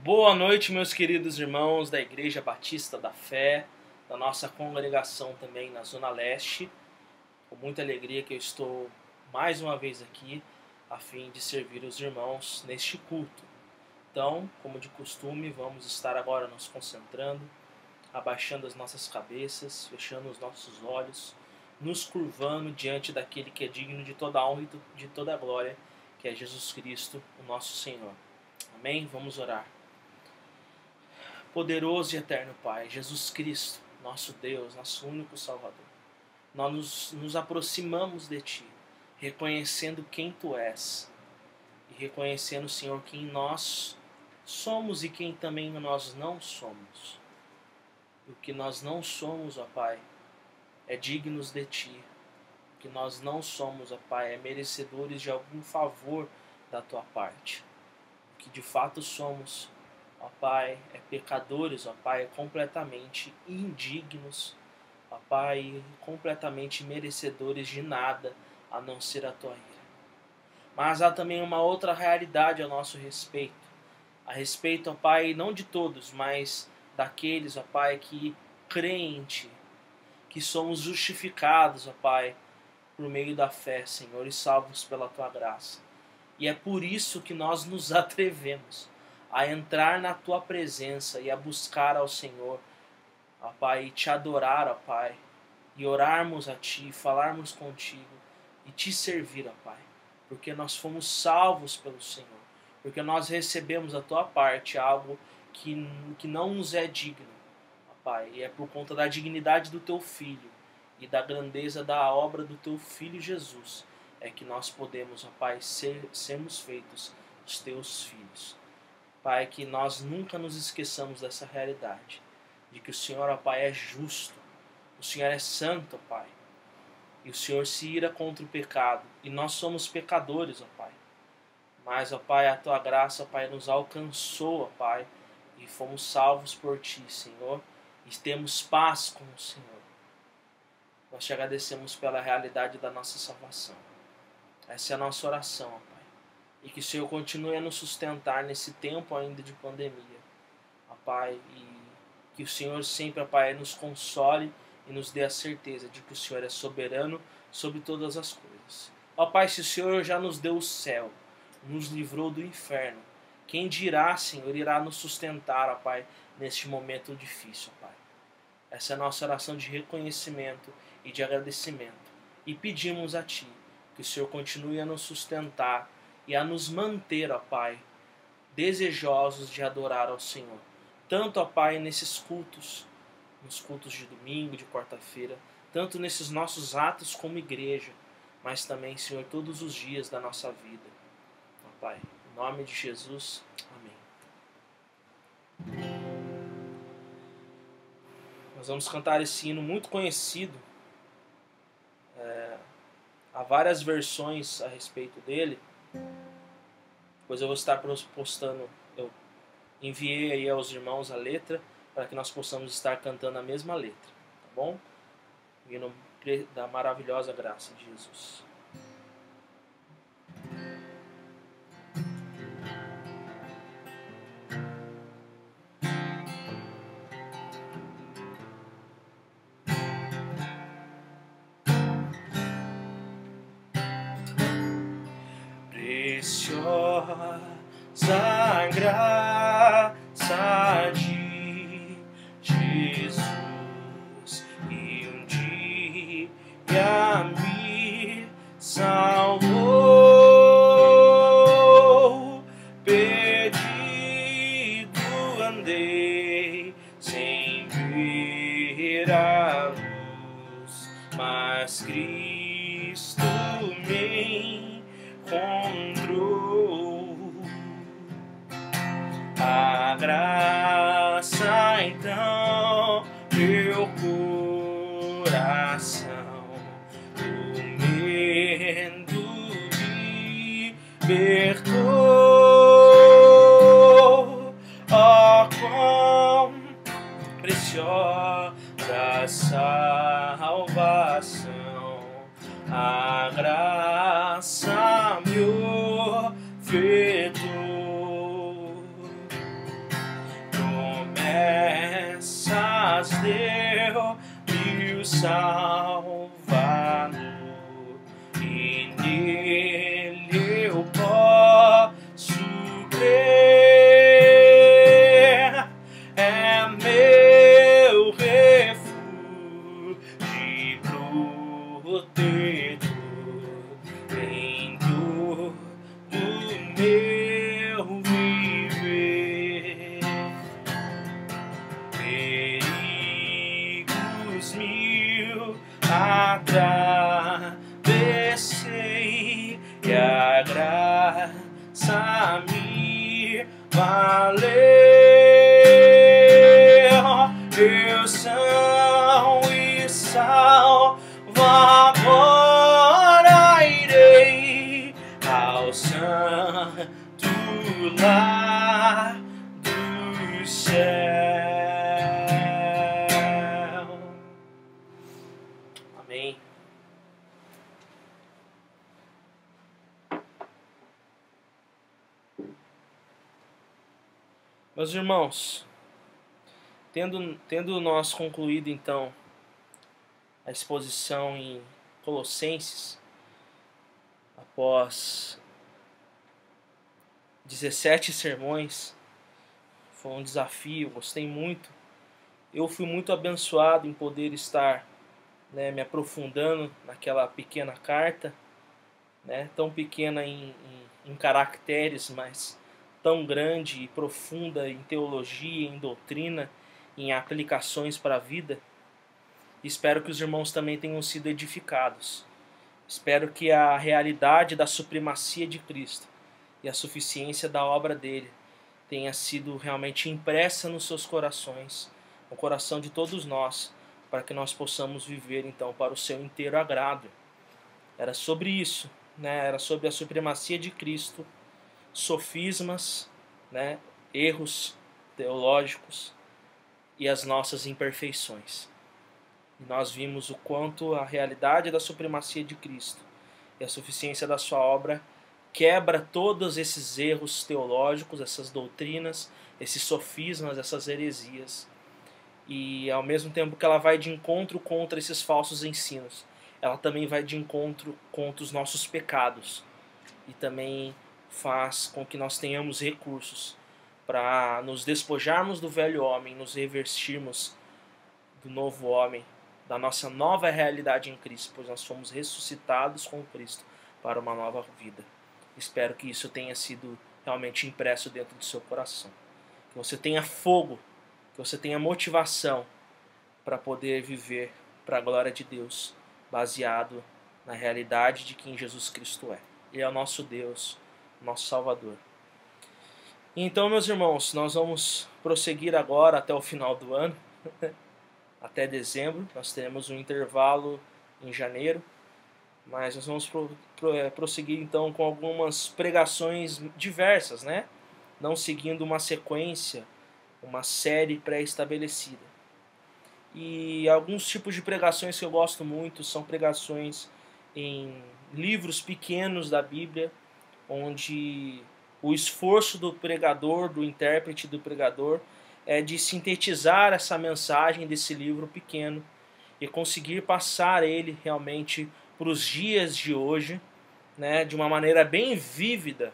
Boa noite, meus queridos irmãos da Igreja Batista da Fé, da nossa congregação também na Zona Leste. Com muita alegria que eu estou mais uma vez aqui a fim de servir os irmãos neste culto. Então, como de costume, vamos estar agora nos concentrando, abaixando as nossas cabeças, fechando os nossos olhos, nos curvando diante daquele que é digno de toda a honra e de toda a glória, que é Jesus Cristo, o nosso Senhor. Amém? Vamos orar. Poderoso e eterno Pai, Jesus Cristo, nosso Deus, nosso único Salvador, nós nos aproximamos de Ti, reconhecendo quem Tu és e reconhecendo, Senhor, quem nós somos e quem também nós não somos. O que nós não somos, ó Pai, é dignos de Ti. O que nós não somos, ó Pai, é merecedores de algum favor da Tua parte. O que de fato somos, ó Pai, é pecadores, ó Pai, completamente indignos, ó Pai, completamente merecedores de nada a não ser a Tua ira. Mas há também uma outra realidade a nosso respeito. A respeito, ó Pai, não de todos, mas daqueles, ó Pai, que creem em Ti, que somos justificados, ó Pai, por meio da fé, Senhor, e salvos pela Tua graça. E é por isso que nós nos atrevemos a entrar na Tua presença e a buscar ao Senhor, ó Pai, e Te adorar, ó Pai, e orarmos a Ti, falarmos contigo e Te servir, ó Pai, porque nós fomos salvos pelo Senhor, porque nós recebemos da Tua parte algo que não nos é digno, ó Pai, e é por conta da dignidade do Teu Filho e da grandeza da obra do Teu Filho Jesus, é que nós podemos, ó Pai, sermos feitos os Teus filhos. Pai, que nós nunca nos esqueçamos dessa realidade, de que o Senhor, ó Pai, é justo, o Senhor é santo, ó Pai, e o Senhor se ira contra o pecado, e nós somos pecadores, ó Pai, mas, ó Pai, a Tua graça, ó Pai, nos alcançou, ó Pai, e fomos salvos por Ti, Senhor, e temos paz com o Senhor. Nós Te agradecemos pela realidade da nossa salvação. Essa é a nossa oração, ó Pai. E que o Senhor continue a nos sustentar nesse tempo ainda de pandemia, ó Pai. E que o Senhor sempre, ó Pai, nos console e nos dê a certeza de que o Senhor é soberano sobre todas as coisas. Ó Pai, se o Senhor já nos deu o céu, nos livrou do inferno, quem dirá, Senhor, irá nos sustentar, ó Pai, neste momento difícil, ó Pai. Essa é a nossa oração de reconhecimento e de agradecimento. E pedimos a Ti que o Senhor continue a nos sustentar e a nos manter, ó Pai, desejosos de adorar ao Senhor. Tanto, ó Pai, nesses cultos, nos cultos de domingo, de quarta-feira, tanto nesses nossos atos como igreja, mas também, Senhor, todos os dias da nossa vida. Ó Pai, em nome de Jesus, amém. Nós vamos cantar esse hino muito conhecido. Há várias versões a respeito dele. Depois eu vou estar postando. Eu enviei aí aos irmãos a letra para que nós possamos estar cantando a mesma letra, tá bom? O hino da maravilhosa graça de Jesus. Preciosa graça de Jesus, e um dia me salvou. Perdido andei sem ver a luz, mas Cristo me encontrou. A graça então meu coração do medo libertou. Oh, quão preciosa salvação, a graça me ofertou. mas deu-me o Salvador, e nele eu posso crer. É meu refúgio protetor em todo meu viver. Perigos mil atravessei e a graça me valeu. Deus são e salvo, agora irei ao santo lar do céu. Amém. Meus irmãos, tendo nós concluído então a exposição em Colossenses, após 17 sermões, foi um desafio, gostei muito. Eu fui muito abençoado em poder estar, me aprofundando naquela pequena carta, tão pequena em caracteres, mas tão grande e profunda em teologia, em doutrina, em aplicações para a vida. Espero que os irmãos também tenham sido edificados. Espero que a realidade da supremacia de Cristo e a suficiência da obra dele tenha sido realmente impressa nos seus corações, no coração de todos nós, para que nós possamos viver então para o seu inteiro agrado. Era sobre isso, era sobre a supremacia de Cristo, sofismas, erros teológicos e as nossas imperfeições. E nós vimos o quanto a realidade da supremacia de Cristo e a suficiência da sua obra quebra todos esses erros teológicos, essas doutrinas, esses sofismas, essas heresias. E ao mesmo tempo que ela vai de encontro contra esses falsos ensinos, ela também vai de encontro contra os nossos pecados. E também faz com que nós tenhamos recursos para nos despojarmos do velho homem, nos revestirmos do novo homem, da nossa nova realidade em Cristo, pois nós fomos ressuscitados com Cristo para uma nova vida. Espero que isso tenha sido realmente impresso dentro do seu coração. Que você tenha fogo, que você tenha motivação para poder viver para a glória de Deus, baseado na realidade de quem Jesus Cristo é. Ele é o nosso Deus, nosso Salvador. Então, meus irmãos, nós vamos prosseguir agora até o final do ano, até dezembro. Nós teremos um intervalo em janeiro, mas nós vamos prosseguir então com algumas pregações diversas, não seguindo uma sequência, uma série pré-estabelecida. E alguns tipos de pregações que eu gosto muito são pregações em livros pequenos da Bíblia, onde o esforço do pregador, do intérprete do pregador, é de sintetizar essa mensagem desse livro pequeno e conseguir passar ele realmente para os dias de hoje, de uma maneira bem vívida,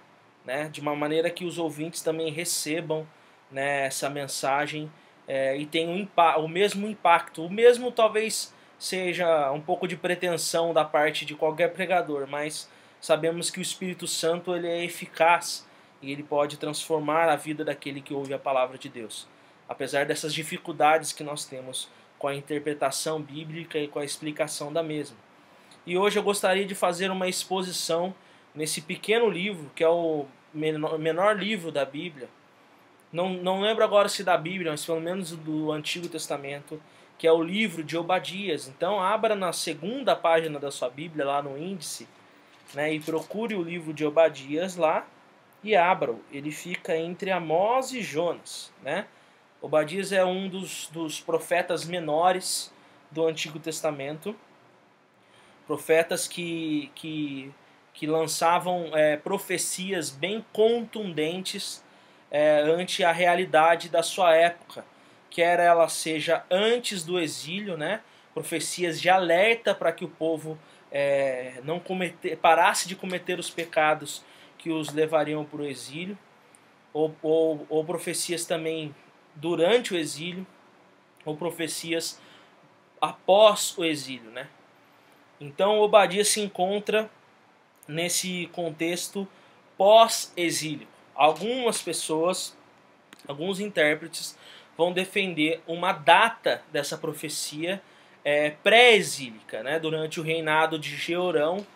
de uma maneira que os ouvintes também recebam essa mensagem e tenham o mesmo impacto. O mesmo talvez seja um pouco de pretensão da parte de qualquer pregador, mas sabemos que o Espírito Santo ele é eficaz e ele pode transformar a vida daquele que ouve a palavra de Deus. Apesar dessas dificuldades que nós temos com a interpretação bíblica e com a explicação da mesma. E hoje eu gostaria de fazer uma exposição nesse pequeno livro, que é o menor livro da Bíblia. Não lembro agora se da Bíblia, mas pelo menos do Antigo Testamento, que é o livro de Obadias. Então abra na segunda página da sua Bíblia, lá no índice, e procure o livro de Obadias lá e abra-o. Ele fica entre Amós e Jonas. Obadias é um dos profetas menores do Antigo Testamento, profetas que lançavam profecias bem contundentes ante a realidade da sua época, quer ela seja antes do exílio, né? Profecias de alerta para que o povo não parasse de cometer os pecados que os levariam para o exílio, ou profecias também durante o exílio, ou profecias após o exílio, né? Então Obadias se encontra nesse contexto pós-exílio. Algumas pessoas, alguns intérpretes, vão defender uma data dessa profecia pré-exílica, né? Durante o reinado de Jeorão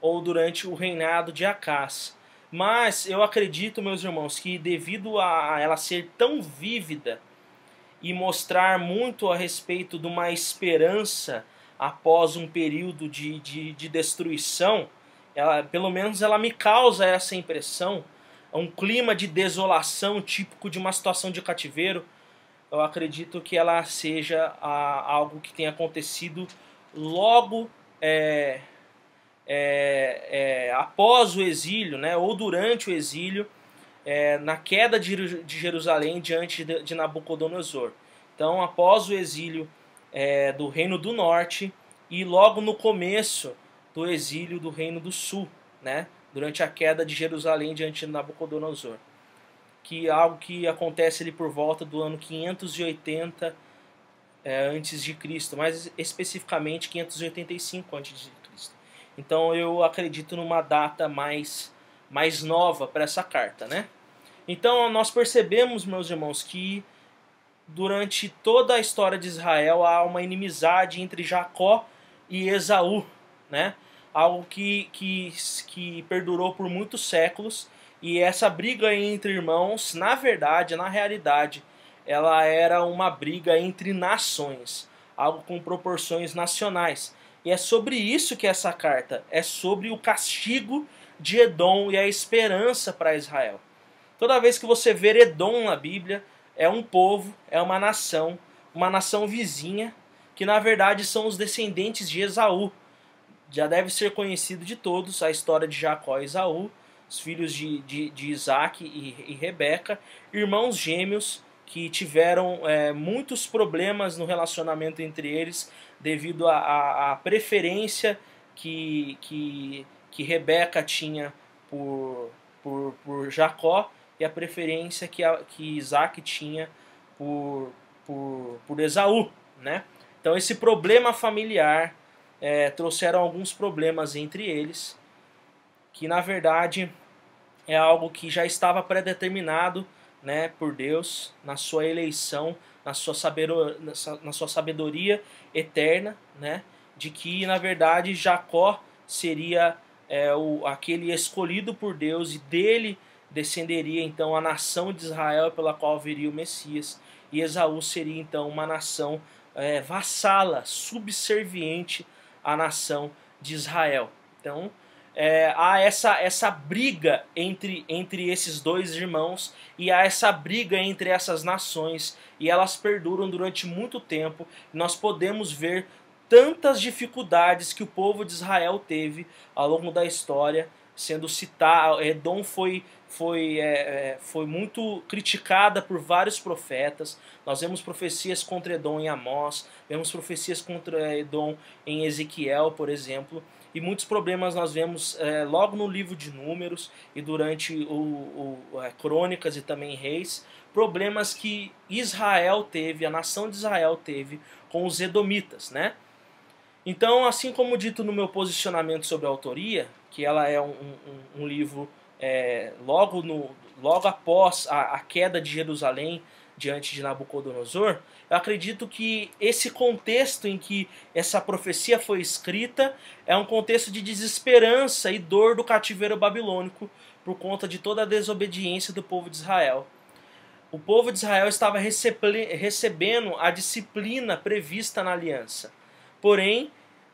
ou durante o reinado de Acás. Mas eu acredito, meus irmãos, que devido a ela ser tão vívida e mostrar muito a respeito de uma esperança após um período de destruição, pelo menos ela me causa essa impressão, um clima de desolação típico de uma situação de cativeiro. Eu acredito que ela seja algo que tenha acontecido logo após o exílio, né, ou durante o exílio, na queda de Jerusalém diante de Nabucodonosor. Então, após o exílio do Reino do Norte e logo no começo do exílio do Reino do Sul, né, durante a queda de Jerusalém diante de Nabucodonosor, que é algo que acontece ali por volta do ano 580 antes de Cristo, mais especificamente 585 antes de Cristo. Então eu acredito numa data mais nova para essa carta, né? Então nós percebemos, meus irmãos, que durante toda a história de Israel há uma inimizade entre Jacó e Esaú, né? Algo que perdurou por muitos séculos, e essa briga entre irmãos, na verdade, na realidade, ela era uma briga entre nações, algo com proporções nacionais. E é sobre isso que essa carta é, sobre o castigo de Edom e a esperança para Israel. Toda vez que você vê Edom na Bíblia, é um povo, é uma nação vizinha, que na verdade são os descendentes de Esaú. Já deve ser conhecido de todos a história de Jacó e Esaú, os filhos de Isaac e Rebeca, irmãos gêmeos que tiveram muitos problemas no relacionamento entre eles devido à preferência que Rebeca tinha por Jacó e a preferência que Isaac tinha por Esaú, né? Então esse problema familiar trouxeram alguns problemas entre eles, que na verdade é algo que já estava predeterminado, né, por Deus, na sua eleição, na sua sabedoria eterna, né, de que na verdade Jacó seria aquele escolhido por Deus, e dele descenderia então a nação de Israel pela qual viria o Messias, e Esaú seria então uma nação vassala, subserviente à nação de Israel. Então há essa briga entre esses dois irmãos, e há essa briga entre essas nações, e elas perduram durante muito tempo. Nós podemos ver tantas dificuldades que o povo de Israel teve ao longo da história, sendo citado. Edom foi muito criticada por vários profetas. Nós vemos profecias contra Edom em Amós, vemos profecias contra Edom em Ezequiel, por exemplo. E muitos problemas nós vemos logo no livro de Números e durante Crônicas e também Reis. Problemas que Israel teve, a nação de Israel teve com os edomitas, né? Então, assim como dito no meu posicionamento sobre a autoria, que ela é um livro logo após a queda de Jerusalém diante de Nabucodonosor, eu acredito que esse contexto em que essa profecia foi escrita é um contexto de desesperança e dor do cativeiro babilônico por conta de toda a desobediência do povo de Israel. O povo de Israel estava recebendo a disciplina prevista na aliança, porém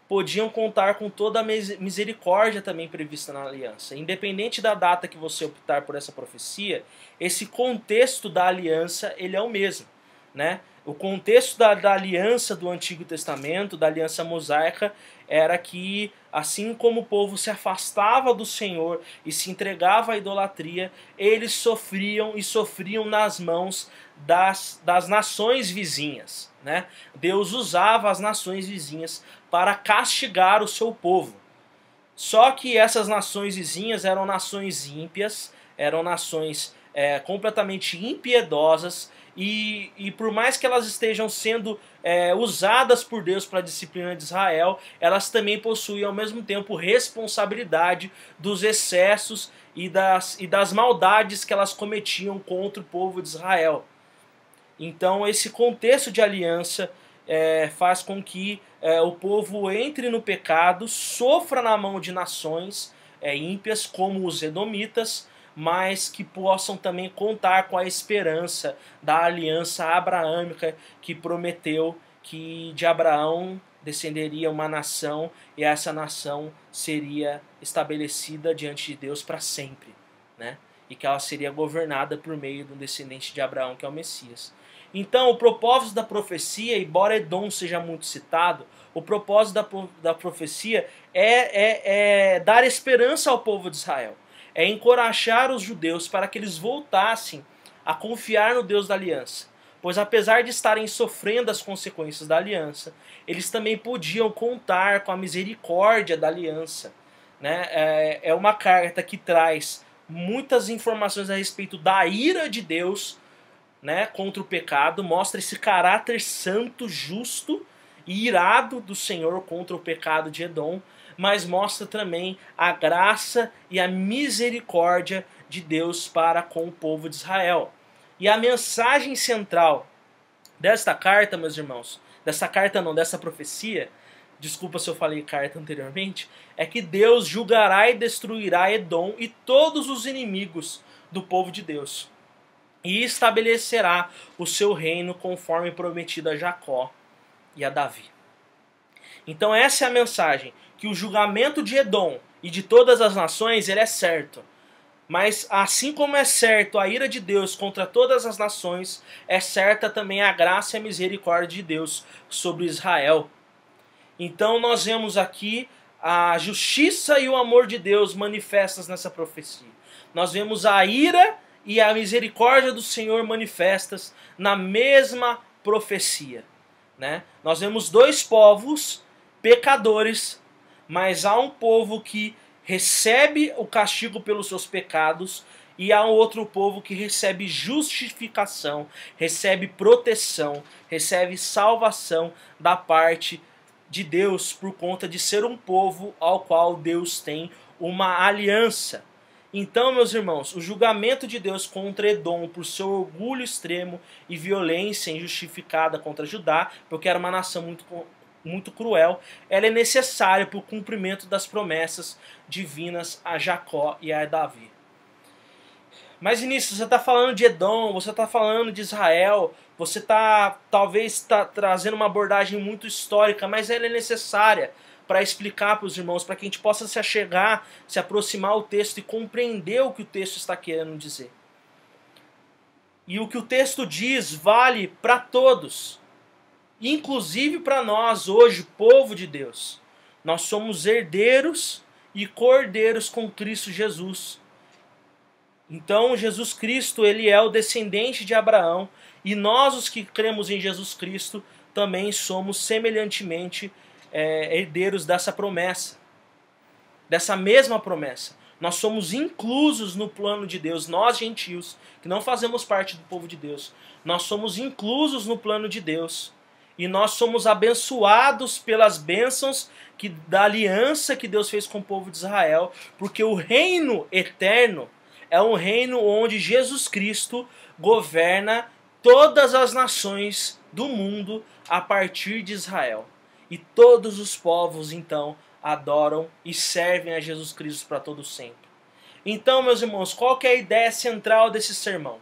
podiam contar com toda a misericórdia também prevista na aliança. Independente da data que você optar por essa profecia, esse contexto da aliança ele é o mesmo. né? O contexto da aliança do Antigo Testamento, da aliança mosaica, era que, assim como o povo se afastava do Senhor e se entregava à idolatria, eles sofriam nas mãos das nações vizinhas, né? Deus usava as nações vizinhas para castigar o seu povo. Só que essas nações vizinhas eram nações ímpias, eram nações completamente impiedosas, e por mais que elas estejam sendo usadas por Deus para a disciplina de Israel, elas também possuem ao mesmo tempo responsabilidade dos excessos e das maldades que elas cometiam contra o povo de Israel. Então esse contexto de aliança faz com que o povo entre no pecado, sofra na mão de nações ímpias como os edomitas, mas que possam também contar com a esperança da aliança abraâmica que prometeu que de Abraão descenderia uma nação e essa nação seria estabelecida diante de Deus para sempre, né? E que ela seria governada por meio do descendente de Abraão, que é o Messias. Então, o propósito da profecia, embora Edom seja muito citado, o propósito da profecia é dar esperança ao povo de Israel. É encorajar os judeus para que eles voltassem a confiar no Deus da aliança. Pois apesar de estarem sofrendo as consequências da aliança, eles também podiam contar com a misericórdia da aliança, né? É uma carta que traz muitas informações a respeito da ira de Deus, né, contra o pecado, mostra esse caráter santo, justo e irado do Senhor contra o pecado de Edom, mas mostra também a graça e a misericórdia de Deus para com o povo de Israel. E a mensagem central desta carta, meus irmãos, dessa profecia, desculpa se eu falei carta anteriormente, é que Deus julgará e destruirá Edom e todos os inimigos do povo de Deus, e estabelecerá o seu reino conforme prometido a Jacó e a Davi. Então essa é a mensagem, que o julgamento de Edom e de todas as nações ele é certo. Mas assim como é certo a ira de Deus contra todas as nações, é certa também a graça e a misericórdia de Deus sobre Israel. Então nós vemos aqui a justiça e o amor de Deus manifestas nessa profecia. Nós vemos a ira e a misericórdia do Senhor manifestas na mesma profecia, né? Nós vemos dois povos pecadores, mas há um povo que recebe o castigo pelos seus pecados e há um outro povo que recebe justificação, recebe proteção, recebe salvação da parte de Deus por conta de ser um povo ao qual Deus tem uma aliança. Então, meus irmãos, o julgamento de Deus contra Edom por seu orgulho extremo e violência injustificada contra Judá, porque era uma nação muito cruel, ela é necessária para o cumprimento das promessas divinas a Jacó e a Davi. Mas, Vinícius, você está falando de Edom, você está falando de Israel, você talvez trazendo uma abordagem muito histórica, mas ela é necessária para explicar para os irmãos, para que a gente possa se achegar, se aproximar ao texto e compreender o que o texto está querendo dizer. E o que o texto diz vale para todos, inclusive para nós hoje, povo de Deus. Nós somos herdeiros e cordeiros com Cristo Jesus. Então Jesus Cristo, ele é o descendente de Abraão, e nós os que cremos em Jesus Cristo também somos semelhantemente herdeiros dessa promessa, dessa mesma promessa. Nós somos inclusos no plano de Deus, nós gentios, que não fazemos parte do povo de Deus, nós somos inclusos no plano de Deus, e nós somos abençoados pelas bênçãos da aliança que Deus fez com o povo de Israel, porque o reino eterno é um reino onde Jesus Cristo governa todas as nações do mundo a partir de Israel. E todos os povos, então, adoram e servem a Jesus Cristo para todo sempre. Então, meus irmãos, qual que é a ideia central desse sermão?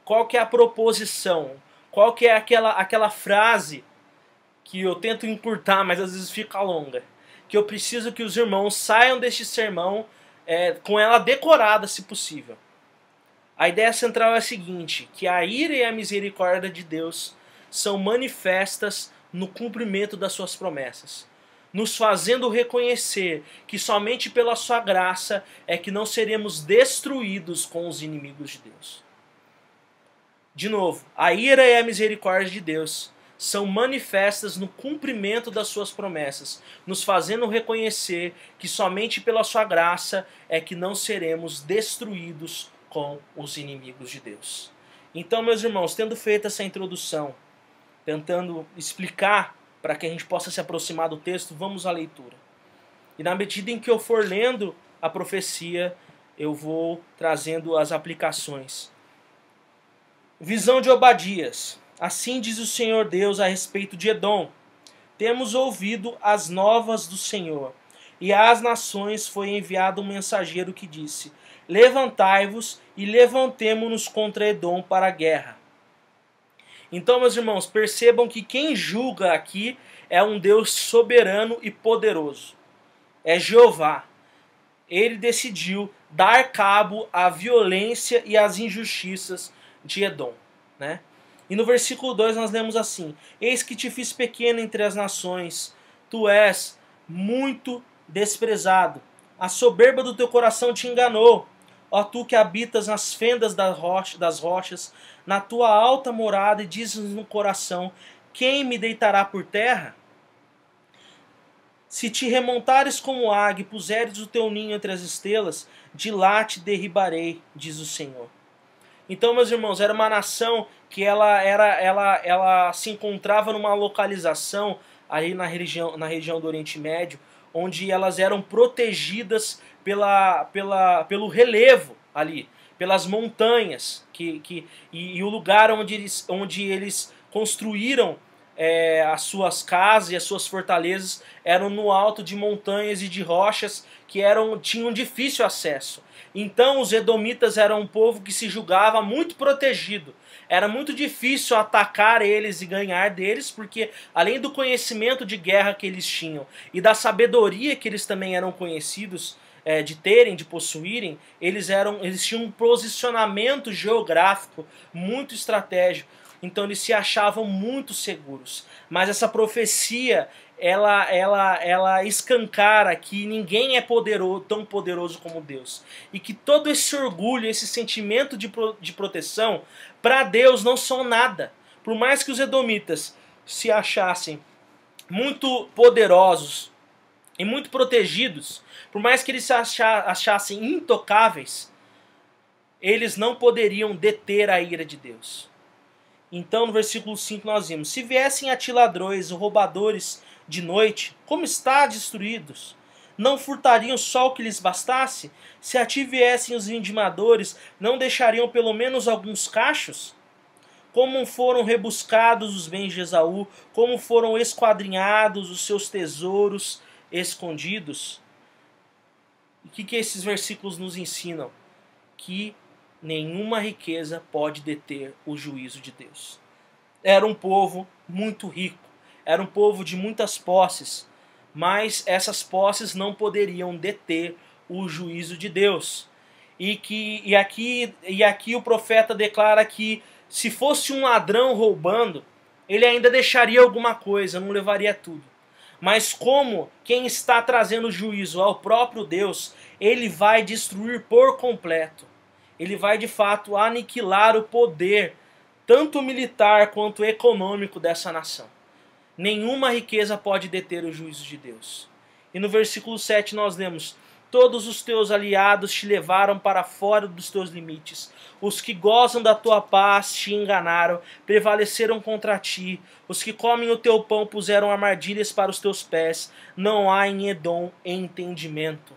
Qual que é a proposição? Qual que é aquela frase que eu tento encurtar, mas às vezes fica longa? Que eu preciso que os irmãos saiam deste sermão com ela decorada, se possível. A ideia central é a seguinte, que a ira e a misericórdia de Deus são manifestas no cumprimento das suas promessas, nos fazendo reconhecer que somente pela sua graça é que não seremos destruídos com os inimigos de Deus. De novo, a ira e a misericórdia de Deus são manifestas no cumprimento das suas promessas, nos fazendo reconhecer que somente pela sua graça é que não seremos destruídos com os inimigos de Deus. Então, meus irmãos, tendo feito essa introdução, tentando explicar para que a gente possa se aproximar do texto, vamos à leitura. E na medida em que eu for lendo a profecia, eu vou trazendo as aplicações. Visão de Obadias. Assim diz o Senhor Deus a respeito de Edom. Temos ouvido as novas do Senhor, e às nações foi enviado um mensageiro que disse: levantai-vos e levantemo-nos contra Edom para a guerra. Então, meus irmãos, percebam que quem julga aqui é um Deus soberano e poderoso. É Jeová. Ele decidiu dar cabo à violência e às injustiças de Edom, né? E no versículo 2 nós lemos assim: eis que te fiz pequeno entre as nações, tu és muito desprezado. A soberba do teu coração te enganou. Ó tu que habitas nas fendas das rochas, na tua alta morada, e dizes no coração: quem me deitará por terra? Se te remontares como águia e puseres o teu ninho entre as estrelas, de lá te derribarei, diz o Senhor. Então, meus irmãos, era uma nação que ela se encontrava numa localização aí na região do Oriente Médio, onde elas eram protegidas pelo relevo ali, pelas montanhas, e o lugar onde eles construíram as suas casas e as suas fortalezas eram no alto de montanhas e de rochas que tinham difícil acesso. Então os edomitas eram um povo que se julgava muito protegido. Era muito difícil atacar eles e ganhar deles, porque além do conhecimento de guerra que eles tinham e da sabedoria que eles também eram conhecidos de terem, de possuírem, eles tinham um posicionamento geográfico muito estratégico. Então eles se achavam muito seguros. Mas essa profecia, ela escancara que ninguém é tão poderoso como Deus. E que todo esse orgulho, esse sentimento de proteção, para Deus não são nada. Por mais que os edomitas se achassem muito poderosos e muito protegidos, por mais que eles se achassem intocáveis, eles não poderiam deter a ira de Deus. Então, no versículo 5 nós vimos: se viessem a ti ladrões ou roubadores de noite, como está destruídos? Não furtariam só o que lhes bastasse? Se a ti viessem os vindimadores, não deixariam pelo menos alguns cachos? Como foram rebuscados os bens de Esaú, como foram esquadrinhados os seus tesouros escondidos. E o que esses versículos nos ensinam? Que nenhuma riqueza pode deter o juízo de Deus. Era um povo muito rico, era um povo de muitas posses, mas essas posses não poderiam deter o juízo de Deus. E aqui o profeta declara que se fosse um ladrão roubando, ele ainda deixaria alguma coisa, não levaria tudo. Mas como quem está trazendo juízo ao próprio Deus, ele vai destruir por completo. Ele vai de fato aniquilar o poder, tanto militar quanto econômico dessa nação. Nenhuma riqueza pode deter o juízo de Deus. E no versículo 7 nós lemos: todos os teus aliados te levaram para fora dos teus limites. Os que gozam da tua paz te enganaram, prevaleceram contra ti. Os que comem o teu pão puseram armadilhas para os teus pés. Não há em Edom entendimento.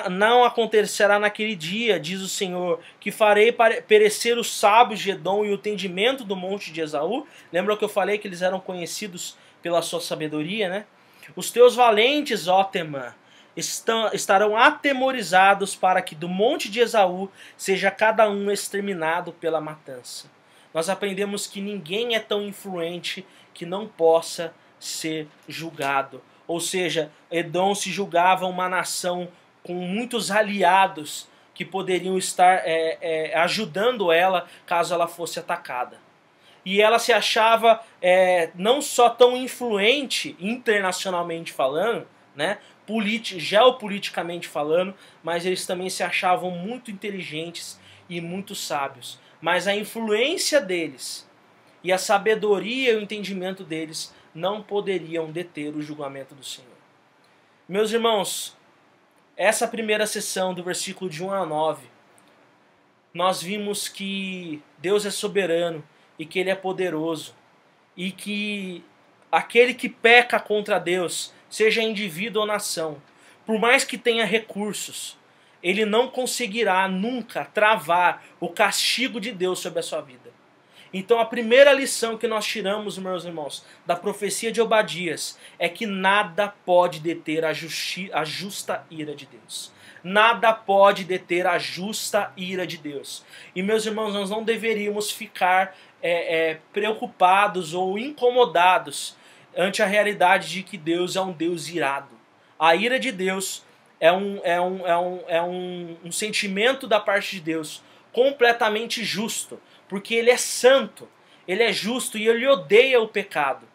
Não acontecerá naquele dia, diz o Senhor, que farei perecer os sábios de Edom e o entendimento do monte de Esaú. Lembra que eu falei que eles eram conhecidos pela sua sabedoria, né? Os teus valentes, ó Temã, estarão atemorizados para que do monte de Esaú seja cada um exterminado pela matança. Nós aprendemos que ninguém é tão influente que não possa ser julgado. Ou seja, Edom se julgava uma nação com muitos aliados que poderiam estar ajudando ela caso ela fosse atacada. E ela se achava não só tão influente internacionalmente falando, né, geopoliticamente falando, mas eles também se achavam muito inteligentes e muito sábios. Mas a influência deles e a sabedoria e o entendimento deles não poderiam deter o julgamento do Senhor. Meus irmãos, essa primeira sessão do versículo de 1 a 9, nós vimos que Deus é soberano e que Ele é poderoso e que aquele que peca contra Deus, seja indivíduo ou nação, por mais que tenha recursos, ele não conseguirá nunca travar o castigo de Deus sobre a sua vida. Então a primeira lição que nós tiramos, meus irmãos, da profecia de Obadias é que nada pode deter a justa ira de Deus. Nada pode deter a justa ira de Deus. E meus irmãos, nós não deveríamos ficar preocupados ou incomodados ante a realidade de que Deus é um Deus irado. A ira de Deus é um sentimento da parte de Deus completamente justo, porque Ele é santo, Ele é justo e Ele odeia o pecado.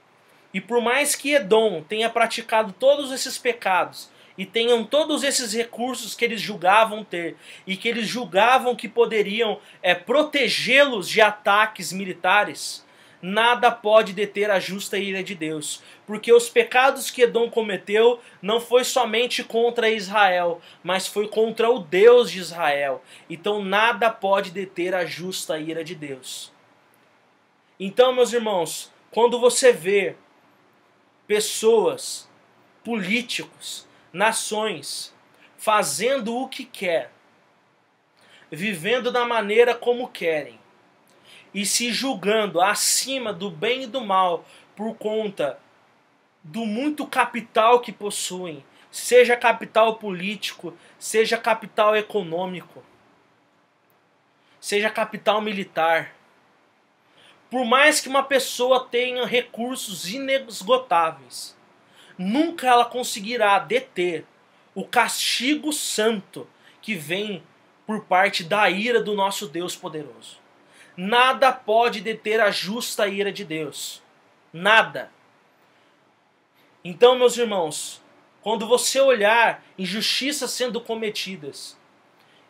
E por mais que Edom tenha praticado todos esses pecados e tenham todos esses recursos que eles julgavam ter e que eles julgavam que poderiam protegê-los de ataques militares, nada pode deter a justa ira de Deus, porque os pecados que Edom cometeu não foi somente contra Israel, mas foi contra o Deus de Israel. Então nada pode deter a justa ira de Deus. Então, meus irmãos, quando você vê pessoas, políticos, nações, fazendo o que quer, vivendo da maneira como querem, e se julgando acima do bem e do mal por conta do muito capital que possuem, seja capital político, seja capital econômico, seja capital militar. Por mais que uma pessoa tenha recursos inesgotáveis, nunca ela conseguirá deter o castigo santo que vem por parte da ira do nosso Deus poderoso. Nada pode deter a justa ira de Deus. Nada. Então, meus irmãos, quando você olhar injustiças sendo cometidas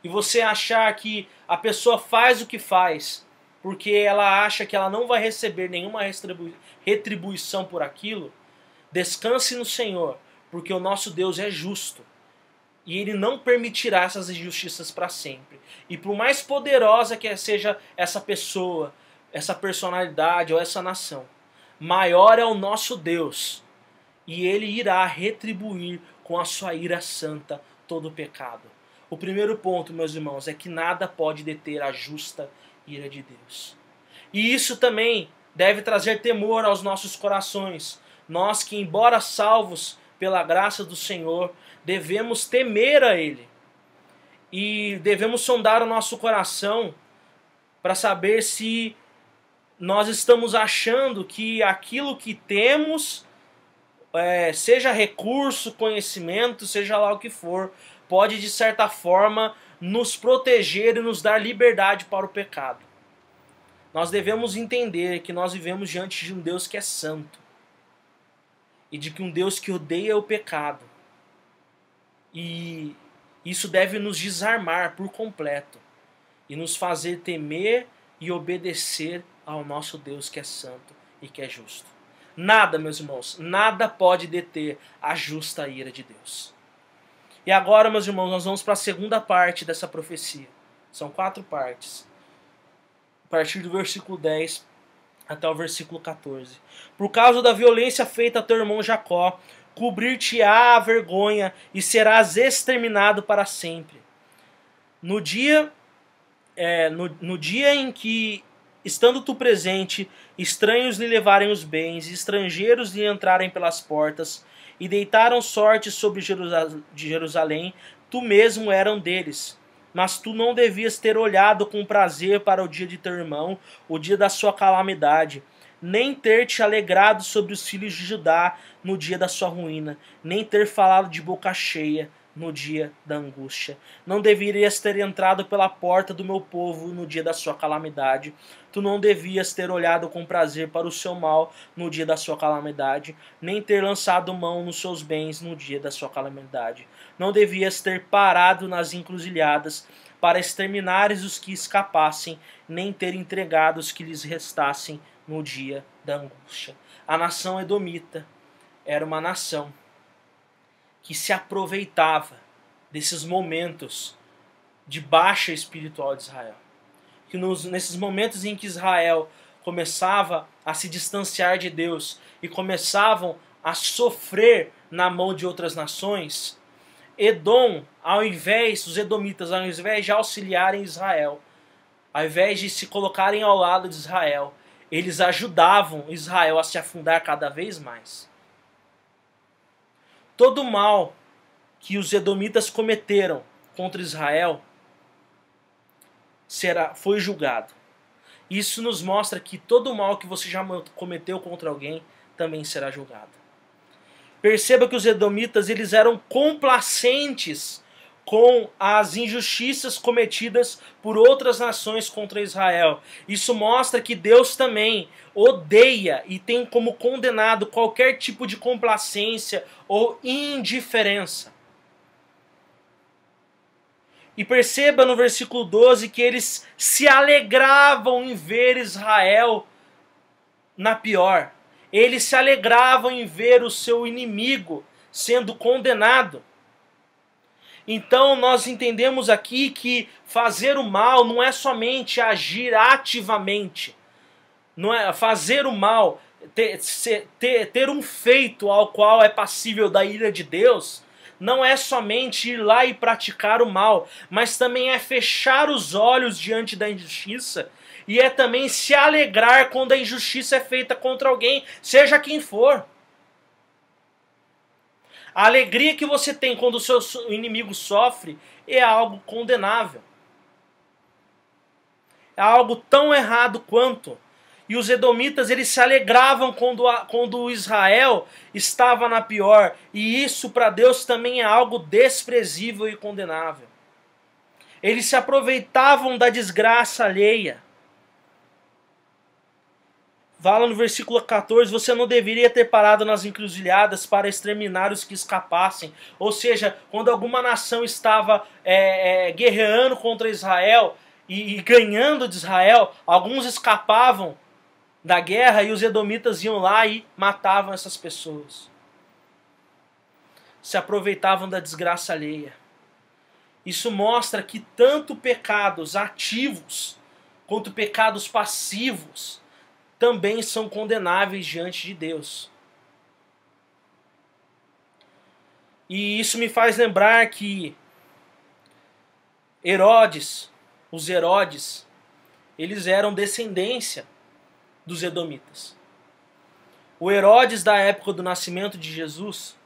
e você achar que a pessoa faz o que faz porque ela acha que ela não vai receber nenhuma retribuição por aquilo, descanse no Senhor, porque o nosso Deus é justo. E Ele não permitirá essas injustiças para sempre. E por mais poderosa que seja essa pessoa, essa personalidade ou essa nação, maior é o nosso Deus. E Ele irá retribuir com a sua ira santa todo o pecado. O primeiro ponto, meus irmãos, é que nada pode deter a justa ira de Deus. E isso também deve trazer temor aos nossos corações. Nós que, embora salvos pela graça do Senhor, devemos temer a Ele. E devemos sondar o nosso coração para saber se nós estamos achando que aquilo que temos, seja recurso, conhecimento, seja lá o que for, pode de certa forma nos proteger e nos dar liberdade para o pecado. Nós devemos entender que nós vivemos diante de um Deus que é santo. E de que um Deus que odeia o pecado. E isso deve nos desarmar por completo e nos fazer temer e obedecer ao nosso Deus que é santo e que é justo. Nada, meus irmãos, nada pode deter a justa ira de Deus. E agora, meus irmãos, nós vamos para a segunda parte dessa profecia. São 4 partes. A partir do versículo 10 até o versículo 14. Por causa da violência feita a teu irmão Jacó, cobrir-te-á a vergonha e serás exterminado para sempre. No dia em que, estando tu presente, estranhos lhe levarem os bens, estrangeiros lhe entrarem pelas portas, e deitaram sorte sobre Jerusalém, tu mesmo eram deles. Mas tu não devias ter olhado com prazer para o dia de teu irmão, o dia da sua calamidade, nem ter te alegrado sobre os filhos de Judá no dia da sua ruína, nem ter falado de boca cheia no dia da angústia. Não deverias ter entrado pela porta do meu povo no dia da sua calamidade. Tu não devias ter olhado com prazer para o seu mal no dia da sua calamidade, nem ter lançado mão nos seus bens no dia da sua calamidade. Não devias ter parado nas encruzilhadas para exterminares os que escapassem, nem ter entregado os que lhes restassem no dia da angústia. A nação edomita era uma nação que se aproveitava desses momentos de baixa espiritual de Israel. Que nesses momentos em que Israel começava a se distanciar de Deus e começavam a sofrer na mão de outras nações, os edomitas, ao invés de auxiliarem Israel, ao invés de se colocarem ao lado de Israel, eles ajudavam Israel a se afundar cada vez mais. Todo o mal que os edomitas cometeram contra Israel foi julgado. Isso nos mostra que todo o mal que você já cometeu contra alguém também será julgado. Perceba que os edomitas eles eram complacentes com as injustiças cometidas por outras nações contra Israel. Isso mostra que Deus também odeia e tem como condenado qualquer tipo de complacência ou indiferença. E perceba no versículo 12 que eles se alegravam em ver Israel na pior. Eles se alegravam em ver o seu inimigo sendo condenado. Então nós entendemos aqui que fazer o mal não é agir ativamente. Não é fazer o mal, ter um feito ao qual é passível da ira de Deus, não é somente ir lá e praticar o mal, mas também é fechar os olhos diante da injustiça e é também se alegrar quando a injustiça é feita contra alguém, seja quem for. A alegria que você tem quando o seu inimigo sofre é algo condenável. É algo tão errado quanto. E os edomitas eles se alegravam quando Israel estava na pior. E isso para Deus também é algo desprezível e condenável. Eles se aproveitavam da desgraça alheia. Fala no versículo 14, você não deveria ter parado nas encruzilhadas para exterminar os que escapassem. Ou seja, quando alguma nação estava guerreando contra Israel e ganhando de Israel, alguns escapavam da guerra e os edomitas iam lá e matavam essas pessoas. Se aproveitavam da desgraça alheia. Isso mostra que tanto pecados ativos quanto pecados passivos também são condenáveis diante de Deus. E isso me faz lembrar que os Herodes, eles eram descendência dos edomitas. O Herodes da época do nascimento de Jesus,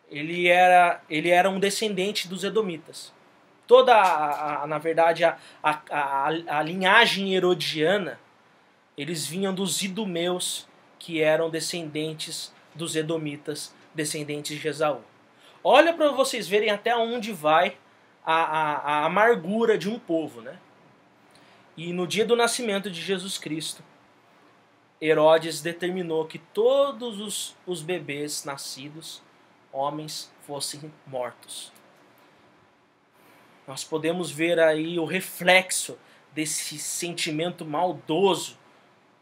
ele era um descendente dos edomitas. Na verdade, a linhagem herodiana, eles vinham dos idumeus, que eram descendentes dos edomitas, descendentes de Esaú. Olha para vocês verem até onde vai a amargura de um povo, né? E no dia do nascimento de Jesus Cristo, Herodes determinou que todos os bebês nascidos, homens, fossem mortos. Nós podemos ver aí o reflexo desse sentimento maldoso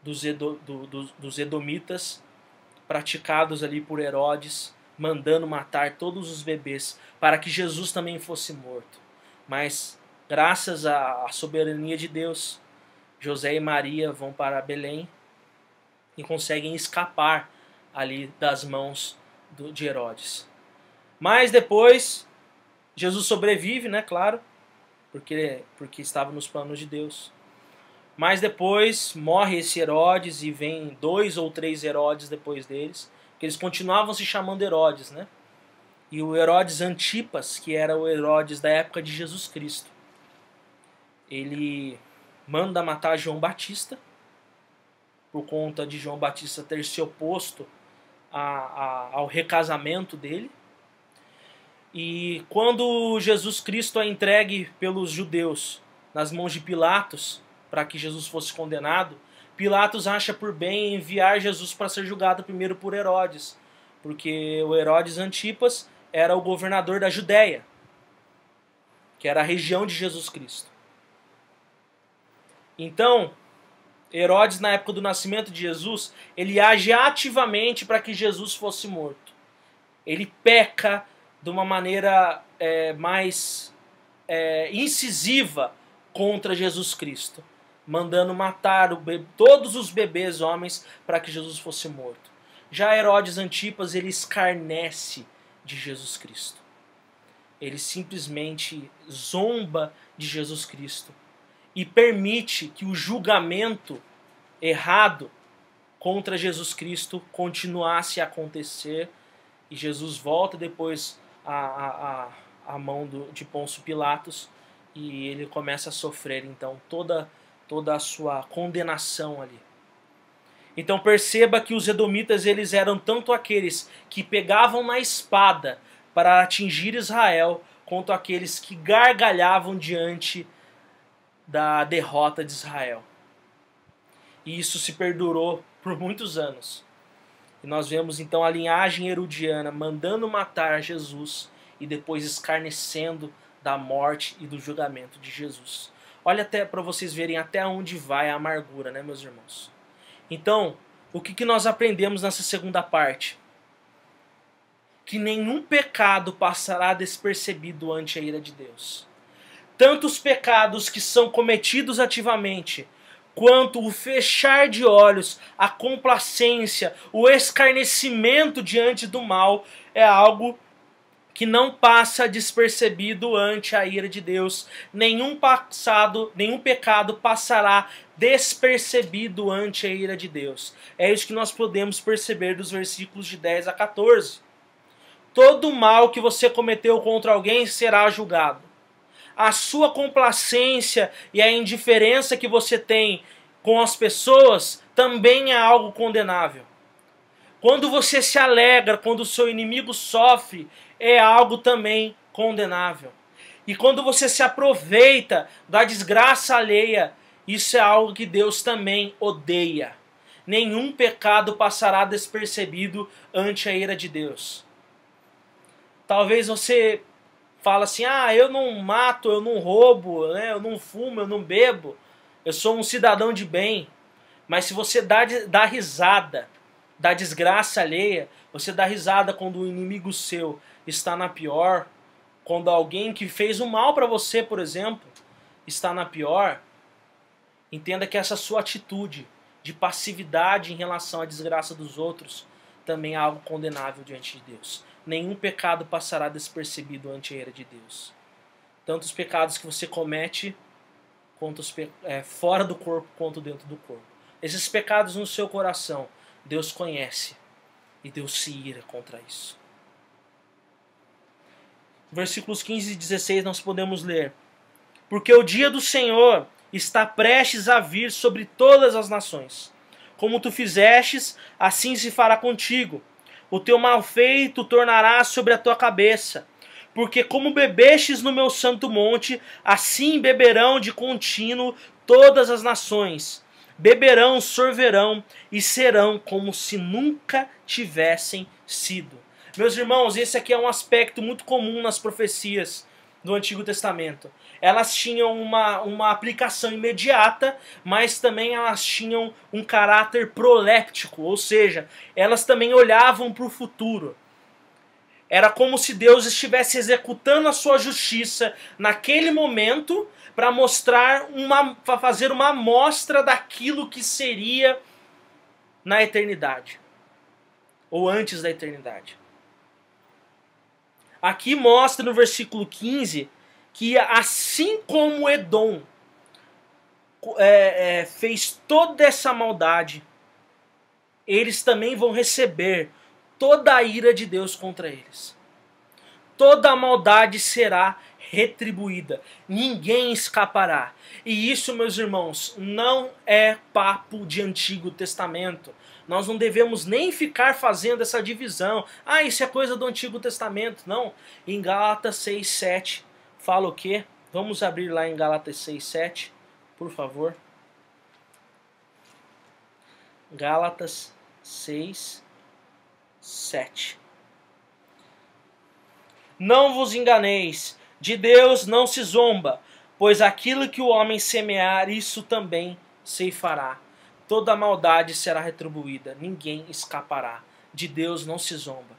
dos edomitas, praticados ali por Herodes, mandando matar todos os bebês, para que Jesus também fosse morto. Mas, graças à soberania de Deus, José e Maria vão para Belém e conseguem escapar ali das mãos de Herodes. Mas depois, Jesus sobrevive, né, claro, porque estava nos planos de Deus. Mas depois morre esse Herodes e vem 2 ou 3 Herodes depois deles, que eles continuavam se chamando Herodes, né? E o Herodes Antipas, que era o Herodes da época de Jesus Cristo, ele manda matar João Batista, por conta de João Batista ter se oposto ao recasamento dele. E quando Jesus Cristo é entregue pelos judeus nas mãos de Pilatos, para que Jesus fosse condenado, Pilatos acha por bem enviar Jesus para ser julgado primeiro por Herodes, porque o Herodes Antipas era o governador da Judéia, que era a região de Jesus Cristo. Então, Herodes, na época do nascimento de Jesus, ele age ativamente para que Jesus fosse morto. Ele peca de uma maneira mais incisiva contra Jesus Cristo, mandando matar todos os bebês homens para que Jesus fosse morto. Já Herodes Antipas, ele escarnece de Jesus Cristo. Ele simplesmente zomba de Jesus Cristo e permite que o julgamento errado contra Jesus Cristo continuasse a acontecer, e Jesus volta depois à mão de Pôncio Pilatos, e ele começa a sofrer então toda a sua condenação ali. Então perceba que os edomitas, eles eram tanto aqueles que pegavam na espada para atingir Israel, quanto aqueles que gargalhavam diante da derrota de Israel. E isso se perdurou por muitos anos. E nós vemos então a linhagem herodiana mandando matar Jesus e depois escarnecendo da morte e do julgamento de Jesus. Olha até para vocês verem até onde vai a amargura, né, meus irmãos? Então, o que nós aprendemos nessa segunda parte? Que nenhum pecado passará despercebido ante a ira de Deus. Tanto os pecados que são cometidos ativamente, quanto o fechar de olhos, a complacência, o escarnecimento diante do mal, é algo que não passa despercebido ante a ira de Deus. Nenhum pecado passará despercebido ante a ira de Deus. É isso que nós podemos perceber dos versículos de 10 a 14. Todo mal que você cometeu contra alguém será julgado. A sua complacência e a indiferença que você tem com as pessoas também é algo condenável. Quando você se alegra quando o seu inimigo sofre, é algo também condenável. E quando você se aproveita da desgraça alheia, isso é algo que Deus também odeia. Nenhum pecado passará despercebido ante a ira de Deus. Talvez você fala assim, eu não mato, eu não roubo, né? Eu não fumo, eu não bebo, eu sou um cidadão de bem. Mas se você dá risada da desgraça alheia, você dá risada quando o inimigo seu está na pior, quando alguém que fez o mal para você, por exemplo, está na pior, entenda que essa sua atitude de passividade em relação à desgraça dos outros também é algo condenável diante de Deus. Nenhum pecado passará despercebido ante a ira de Deus. Tanto os pecados que você comete quanto fora do corpo, quanto dentro do corpo. Esses pecados no seu coração, Deus conhece e Deus se ira contra isso. Versículos 15 e 16 nós podemos ler: porque o dia do Senhor está prestes a vir sobre todas as nações. Como tu fizestes, assim se fará contigo. O teu mal feito tornará sobre a tua cabeça. Porque como bebestes no meu santo monte, assim beberão de contínuo todas as nações. Beberão, sorverão e serão como se nunca tivessem sido. Meus irmãos, esse aqui é um aspecto muito comum nas profecias do Antigo Testamento. Elas tinham uma aplicação imediata, mas também elas tinham um caráter proléptico, ou seja, elas também olhavam para o futuro. Era como se Deus estivesse executando a sua justiça naquele momento para fazer uma amostra daquilo que seria na eternidade, ou antes da eternidade. Aqui mostra no versículo 15 que assim como Edom fez toda essa maldade, eles também vão receber toda a ira de Deus contra eles. Toda a maldade será retribuída. Ninguém escapará. E isso, meus irmãos, não é papo de Antigo Testamento. Nós não devemos nem ficar fazendo essa divisão. Ah, isso é coisa do Antigo Testamento. Não. Em Gálatas 6:7 fala o quê? Vamos abrir lá em Gálatas 6:7, por favor. Gálatas 6:7. Não vos enganeis, de Deus não se zomba, pois aquilo que o homem semear, isso também ceifará. Toda maldade será retribuída, ninguém escapará. De Deus não se zomba.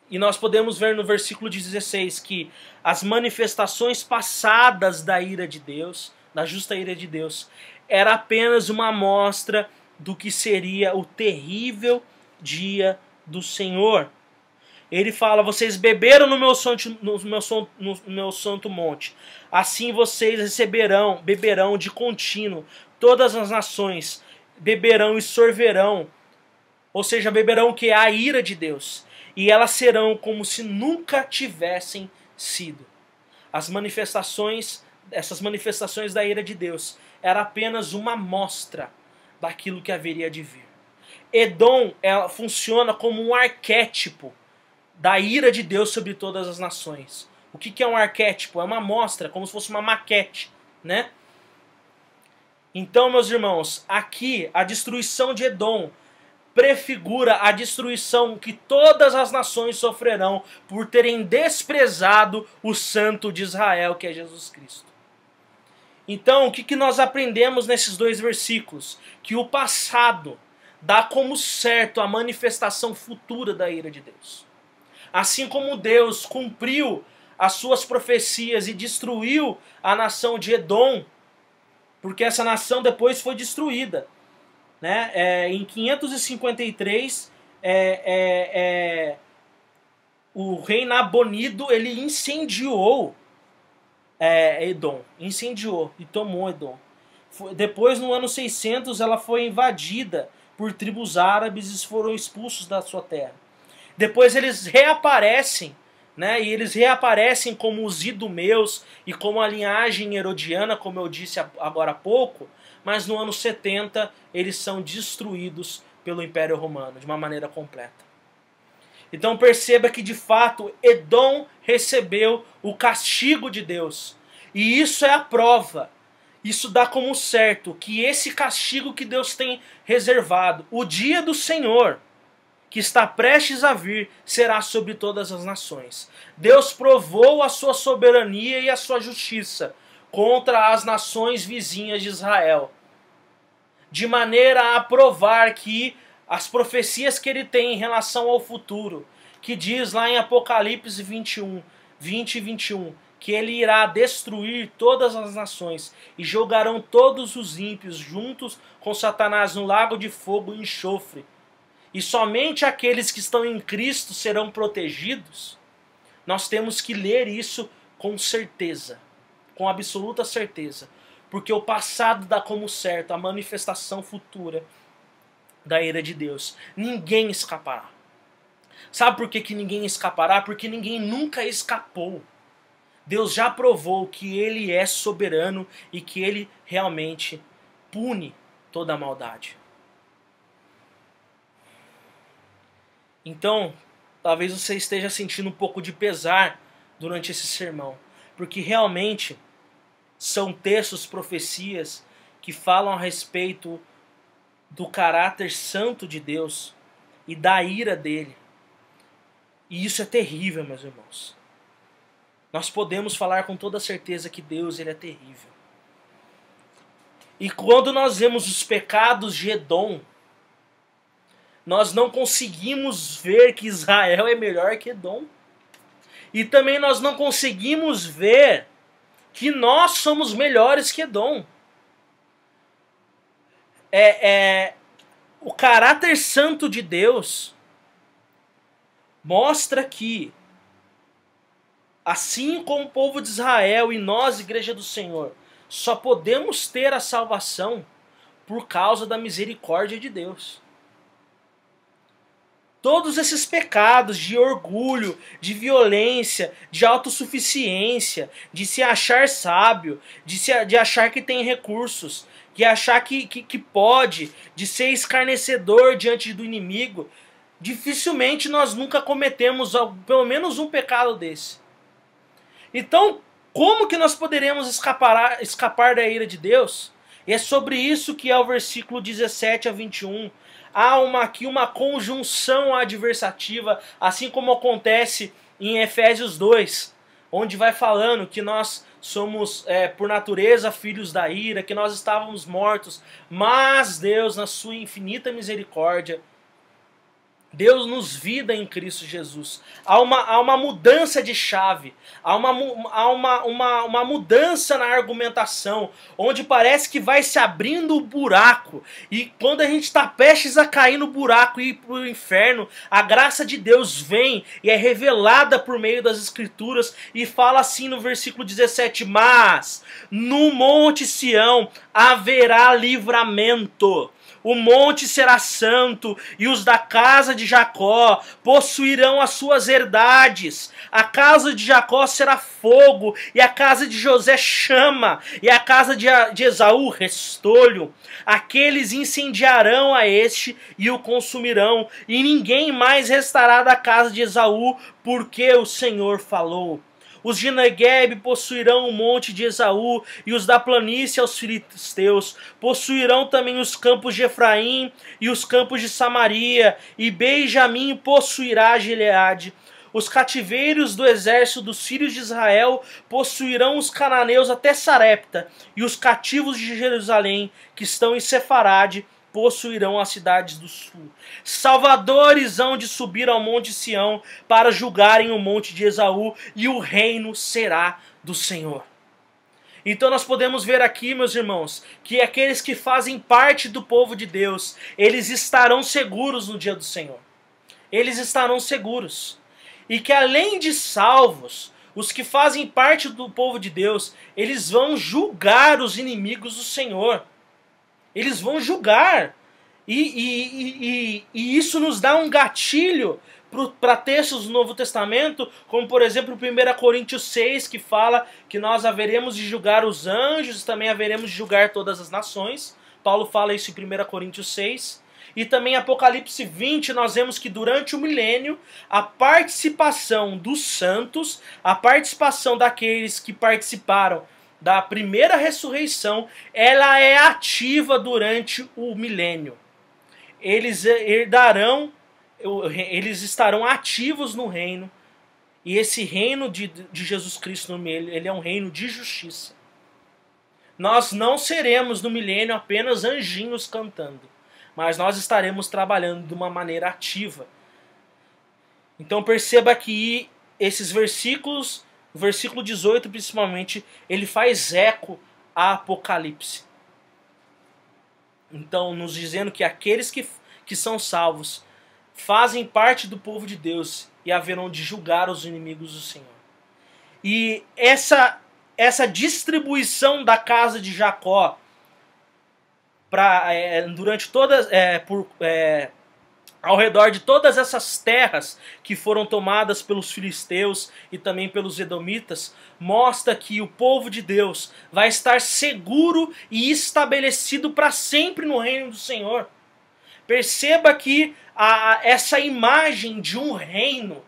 E nós podemos ver no versículo 16 que as manifestações passadas da ira de Deus, da justa ira de Deus, era apenas uma amostra do que seria o terrível dia do Senhor. Ele fala, vocês beberam no meu santo monte, assim vocês beberão de contínuo, todas as nações beberão e sorverão, ou seja, beberão o que? A ira de Deus, e elas serão como se nunca tivessem sido. Essas manifestações da ira de Deus, era apenas uma amostra daquilo que haveria de vir. Edom, ela funciona como um arquétipo da ira de Deus sobre todas as nações. O que é um arquétipo? É uma amostra, como se fosse uma maquete, né? Então, meus irmãos, aqui a destruição de Edom prefigura a destruição que todas as nações sofrerão por terem desprezado o Santo de Israel, que é Jesus Cristo. Então, o que nós aprendemos nesses dois versículos? Que o passado dá como certo a manifestação futura da ira de Deus. Assim como Deus cumpriu as suas profecias e destruiu a nação de Edom, porque essa nação depois foi destruída. Né? Em 553, o rei Nabonido ele incendiou Edom, incendiou e tomou Edom. Depois, no ano 600, ela foi invadida por tribos árabes e foram expulsos da sua terra. Depois eles reaparecem, né? E eles reaparecem como os idumeus e como a linhagem herodiana, como eu disse agora há pouco, mas no ano 70 eles são destruídos pelo Império Romano de uma maneira completa. Então perceba que de fato Edom recebeu o castigo de Deus. E isso é a prova. Isso dá como certo que esse castigo que Deus tem reservado, o dia do Senhor, que está prestes a vir, será sobre todas as nações. Deus provou a sua soberania e a sua justiça contra as nações vizinhas de Israel, de maneira a provar que as profecias que ele tem em relação ao futuro, que diz lá em Apocalipse 20 e 21, que ele irá destruir todas as nações e jogarão todos os ímpios juntos com Satanás no lago de fogo e enxofre. E somente aqueles que estão em Cristo serão protegidos. Nós temos que ler isso com certeza, com absoluta certeza, porque o passado dá como certo a manifestação futura da ira de Deus. Ninguém escapará. Sabe por que ninguém escapará? Porque ninguém nunca escapou. Deus já provou que Ele é soberano e que Ele realmente pune toda a maldade. Então, talvez você esteja sentindo um pouco de pesar durante esse sermão, porque realmente são textos, profecias que falam a respeito do caráter santo de Deus e da ira dele. E isso é terrível, meus irmãos. Nós podemos falar com toda certeza que Deus ele é terrível. E quando nós vemos os pecados de Edom, nós não conseguimos ver que Israel é melhor que Edom. E também nós não conseguimos ver que nós somos melhores que Edom. O caráter santo de Deus mostra que, assim como o povo de Israel e nós, Igreja do Senhor, só podemos ter a salvação por causa da misericórdia de Deus. Todos esses pecados de orgulho, de violência, de autossuficiência, de se achar sábio, de achar que tem recursos, de achar que pode, de ser escarnecedor diante do inimigo, dificilmente nós nunca cometemos pelo menos um pecado desse. Então, como que nós poderemos escapar da ira de Deus? E é sobre isso que é o versículo 17 a 21. Há aqui uma conjunção adversativa, assim como acontece em Efésios 2, onde vai falando que nós somos, por natureza, filhos da ira, que nós estávamos mortos, mas Deus, na sua infinita misericórdia, Deus nos vida em Cristo Jesus. Há uma mudança de chave, há uma mudança na argumentação, onde parece que vai se abrindo o buraco, e quando a gente está prestes a cair no buraco e ir para o inferno, a graça de Deus vem e é revelada por meio das Escrituras, e fala assim no versículo 17, mas no Monte Sião haverá livramento. O monte será santo, e os da casa de Jacó possuirão as suas herdades. A casa de Jacó será fogo, e a casa de José chama, e a casa de Esaú restolho. Aqueles incendiarão a este e o consumirão, e ninguém mais restará da casa de Esaú, porque o Senhor falou. Os de Negueb possuirão o monte de Esaú, e os da planície aos filisteus. Possuirão também os campos de Efraim e os campos de Samaria, e Benjamim possuirá Gileade. Os cativeiros do exército dos filhos de Israel possuirão os cananeus até Sarepta, e os cativos de Jerusalém, que estão em Sefarade, possuirão as cidades do sul. Salvadores hão de subir ao monte Sião para julgarem o monte de Esaú, e o reino será do Senhor. Então nós podemos ver aqui, meus irmãos, que aqueles que fazem parte do povo de Deus, eles estarão seguros no dia do Senhor. Eles estarão seguros. E que além de salvos, os que fazem parte do povo de Deus, eles vão julgar os inimigos do Senhor. Eles vão julgar. E isso nos dá um gatilho para textos do Novo Testamento, como por exemplo 1 Coríntios 6, que fala que nós haveremos de julgar os anjos, também haveremos de julgar todas as nações. Paulo fala isso em 1 Coríntios 6. E também em Apocalipse 20 nós vemos que durante o milênio, a participação dos santos, a participação daqueles que participaram da primeira ressurreição, ela é ativa durante o milênio. Eles estarão ativos no reino, e esse reino de Jesus Cristo no milênio, ele é um reino de justiça. Nós não seremos no milênio apenas anjinhos cantando, mas nós estaremos trabalhando de uma maneira ativa. Então perceba que esses versículos, o versículo 18 principalmente, ele faz eco a Apocalipse. Então, nos dizendo que aqueles que são salvos fazem parte do povo de Deus e haverão de julgar os inimigos do Senhor. E essa distribuição da casa de Jacó durante todas ao redor de todas essas terras que foram tomadas pelos filisteus e também pelos edomitas, mostra que o povo de Deus vai estar seguro e estabelecido para sempre no reino do Senhor. Perceba que essa imagem de um reino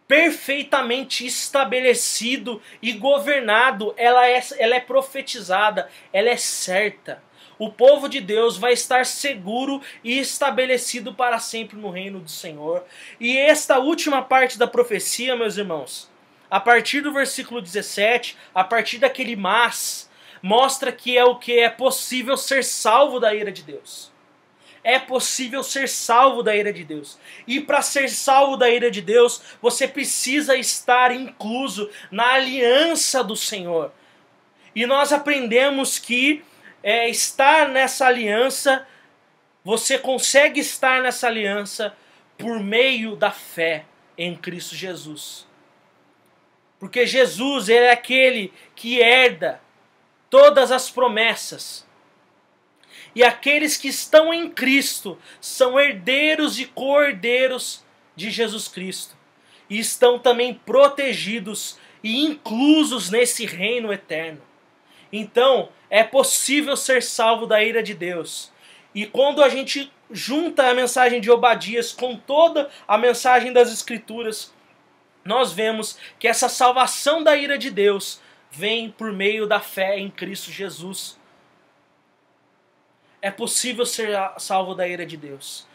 perfeitamente estabelecido e governado, ela é profetizada, ela é certa. O povo de Deus vai estar seguro e estabelecido para sempre no reino do Senhor. E esta última parte da profecia, meus irmãos, a partir do versículo 17, a partir daquele mas, mostra que é possível ser salvo da ira de Deus. É possível ser salvo da ira de Deus. E para ser salvo da ira de Deus, você precisa estar incluso na aliança do Senhor. E nós aprendemos que estar nessa aliança, você consegue estar nessa aliança por meio da fé em Cristo Jesus. Porque Jesus, ele é aquele que herda todas as promessas. E aqueles que estão em Cristo são herdeiros e co-herdeiros de Jesus Cristo. E estão também protegidos e inclusos nesse reino eterno. Então, é possível ser salvo da ira de Deus. E quando a gente junta a mensagem de Obadias com toda a mensagem das Escrituras, nós vemos que essa salvação da ira de Deus vem por meio da fé em Cristo Jesus. É possível ser salvo da ira de Deus.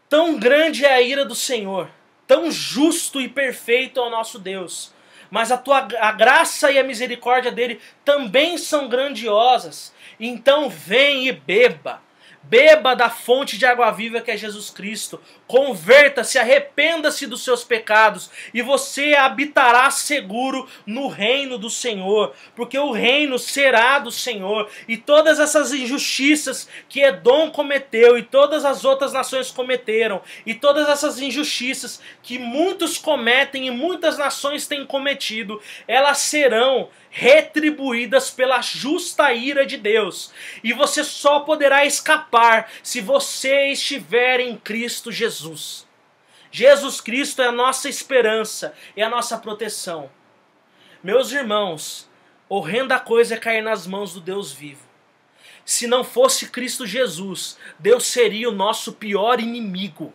Tão grande é a ira do Senhor, tão justo e perfeito é o nosso Deus, mas a graça e a misericórdia dele também são grandiosas. Então vem e beba. Beba da fonte de água viva que é Jesus Cristo. Converta-se, arrependa-se dos seus pecados e você habitará seguro no reino do Senhor, porque o reino será do Senhor. E todas essas injustiças que Edom cometeu e todas as outras nações cometeram, e todas essas injustiças que muitos cometem e muitas nações têm cometido, elas serão retribuídas pela justa ira de Deus. E você só poderá escapar se você estiver em Cristo Jesus. Jesus Cristo é a nossa esperança, é a nossa proteção. Meus irmãos, horrenda coisa é cair nas mãos do Deus vivo. Se não fosse Cristo Jesus, Deus seria o nosso pior inimigo.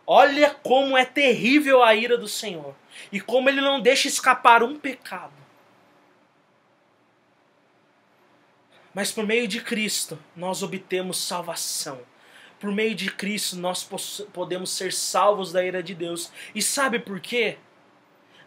Olha como é terrível a ira do Senhor. E como Ele não deixa escapar um pecado. Mas por meio de Cristo, nós obtemos salvação. Por meio de Cristo, nós podemos ser salvos da ira de Deus. E sabe por quê?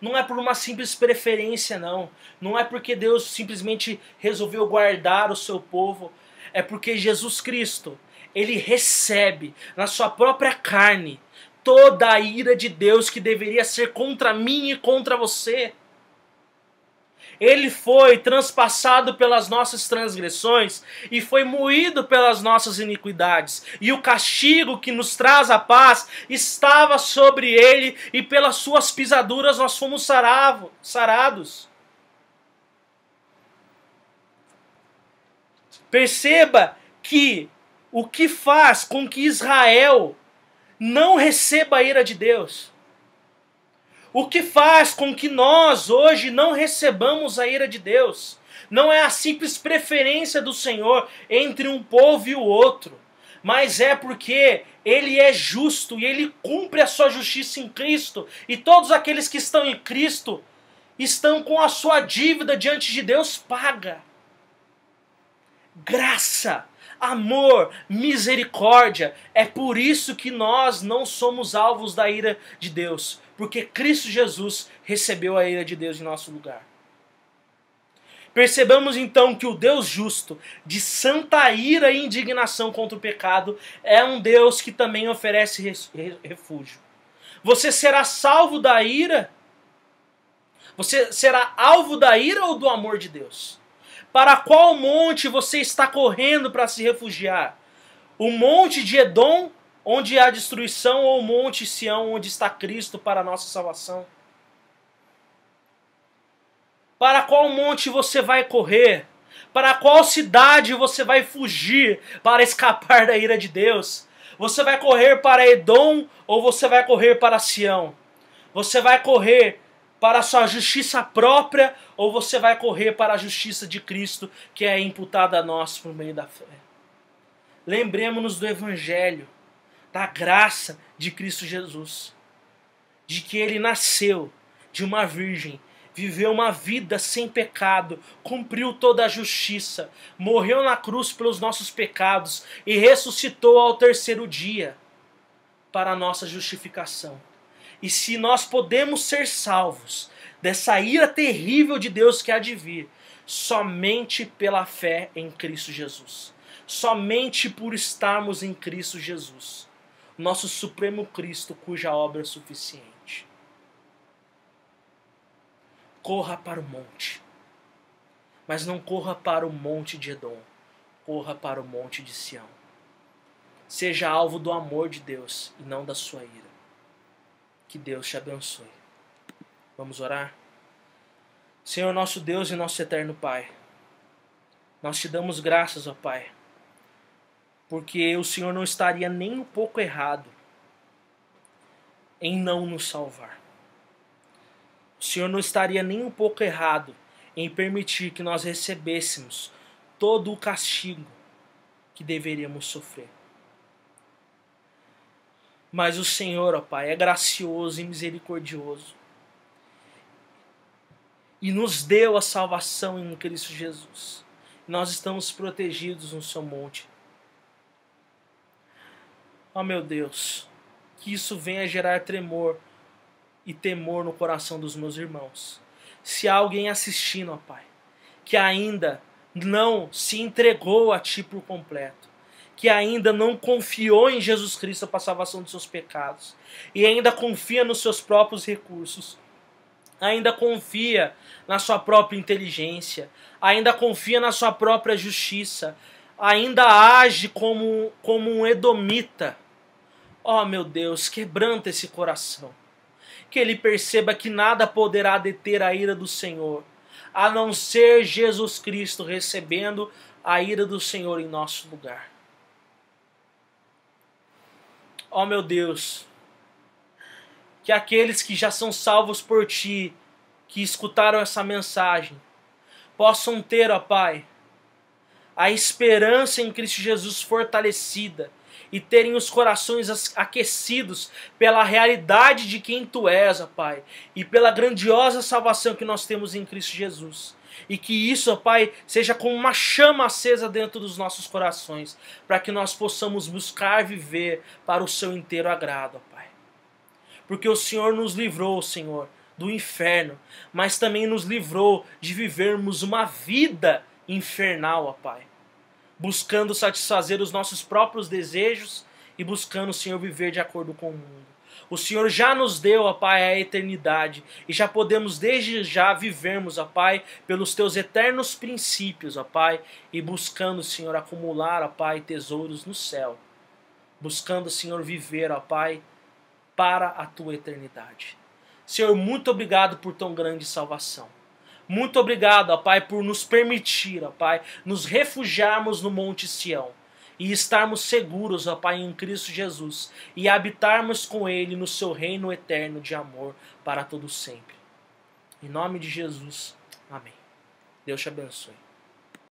Não é por uma simples preferência, não. Não é porque Deus simplesmente resolveu guardar o seu povo. É porque Jesus Cristo, Ele recebe na sua própria carne toda a ira de Deus que deveria ser contra mim e contra você. Ele foi transpassado pelas nossas transgressões e foi moído pelas nossas iniquidades. E o castigo que nos traz a paz estava sobre ele, e pelas suas pisaduras nós fomos sarados. Perceba que o que faz com que Israel não receba a ira de Deus, o que faz com que nós hoje não recebamos a ira de Deus, não é a simples preferência do Senhor entre um povo e o outro, mas é porque Ele é justo e Ele cumpre a sua justiça em Cristo, e todos aqueles que estão em Cristo estão com a sua dívida diante de Deus paga. Graça, amor, misericórdia. É por isso que nós não somos alvos da ira de Deus, porque Cristo Jesus recebeu a ira de Deus em nosso lugar. Percebamos então que o Deus justo, de santa ira e indignação contra o pecado, é um Deus que também oferece refúgio. Você será salvo da ira? Você será alvo da ira ou do amor de Deus? Para qual monte você está correndo para se refugiar? O monte de Edom, onde há destruição, ou o monte Sião, onde está Cristo para a nossa salvação? Para qual monte você vai correr? Para qual cidade você vai fugir para escapar da ira de Deus? Você vai correr para Edom ou você vai correr para Sião? Você vai correr para a sua justiça própria, ou você vai correr para a justiça de Cristo, que é imputada a nós por meio da fé? Lembremos-nos do Evangelho, da graça de Cristo Jesus, de que Ele nasceu de uma virgem, viveu uma vida sem pecado, cumpriu toda a justiça, morreu na cruz pelos nossos pecados e ressuscitou ao terceiro dia para a nossa justificação. E se nós podemos ser salvos dessa ira terrível de Deus que há de vir, somente pela fé em Cristo Jesus. Somente por estarmos em Cristo Jesus. Nosso Supremo Cristo, cuja obra é suficiente. Corra para o monte. Mas não corra para o monte de Edom. Corra para o monte de Sião. Seja alvo do amor de Deus e não da sua ira. Que Deus te abençoe. Vamos orar? Senhor nosso Deus e nosso eterno Pai, nós te damos graças, ó Pai, porque o Senhor não estaria nem um pouco errado em não nos salvar. O Senhor não estaria nem um pouco errado em permitir que nós recebêssemos todo o castigo que deveríamos sofrer. Mas o Senhor, ó Pai, é gracioso e misericordioso e nos deu a salvação em Cristo Jesus. Nós estamos protegidos no seu monte. Ó meu Deus, que isso venha gerar tremor e temor no coração dos meus irmãos. Se há alguém assistindo, ó Pai, que ainda não se entregou a Ti por completo, que ainda não confiou em Jesus Cristo para a salvação dos seus pecados, e ainda confia nos seus próprios recursos, ainda confia na sua própria inteligência, ainda confia na sua própria justiça, ainda age como um edomita. Ó meu Deus, quebranta esse coração. Que ele perceba que nada poderá deter a ira do Senhor, a não ser Jesus Cristo recebendo a ira do Senhor em nosso lugar. Ó meu Deus, que aqueles que já são salvos por Ti, que escutaram essa mensagem, possam ter, ó Pai, a esperança em Cristo Jesus fortalecida e terem os corações aquecidos pela realidade de quem Tu és, ó Pai, e pela grandiosa salvação que nós temos em Cristo Jesus. E que isso, ó Pai, seja como uma chama acesa dentro dos nossos corações, para que nós possamos buscar viver para o Seu inteiro agrado, ó Pai. Porque o Senhor nos livrou, Senhor, do inferno, mas também nos livrou de vivermos uma vida infernal, ó Pai, buscando satisfazer os nossos próprios desejos e buscando, Senhor, viver de acordo com o mundo. O Senhor já nos deu, ó Pai, a eternidade e já podemos desde já vivermos, ó Pai, pelos Teus eternos princípios, ó Pai, e buscando, Senhor, acumular, ó Pai, tesouros no céu. Buscando, Senhor, viver, ó Pai, para a Tua eternidade. Senhor, muito obrigado por tão grande salvação. Muito obrigado, ó Pai, por nos permitir, ó Pai, nos refugiarmos no Monte Sião e estarmos seguros, ó Pai, em Cristo Jesus e habitarmos com Ele no Seu reino eterno de amor para todo sempre. Em nome de Jesus, amém. Deus te abençoe.